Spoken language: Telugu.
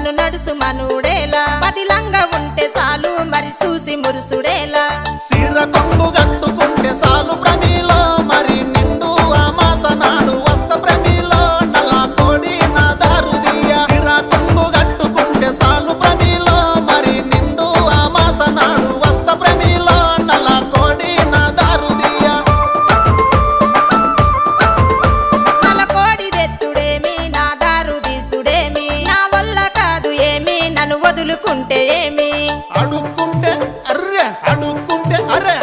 నన్ను నడుసు మనుడేలా పదిలంగా ఉంటే చాలు మరి చూసి మురుసుడేలా సిర కొంగు కట్టుకుంటే సాలు ప్రమిలో మరి నిండు అమాస నాడు వస్త ప్రమిలో నల్ల కోడి నా దారుదియ సిర కొంగు కట్టుకుంటే సాలు ప్రమిలో మరి నిండు అమాస నాడు వస్త ప్రమిలో నల్ల కోడి నా దారుదియ నల్ల కోడి తెచ్చుడేమి నా దారు తీసుడేమి నా వల్ల కాదు ఏమి నన్ను వదులుకుంటే ఏమి అడుక్కుంటే అర్రే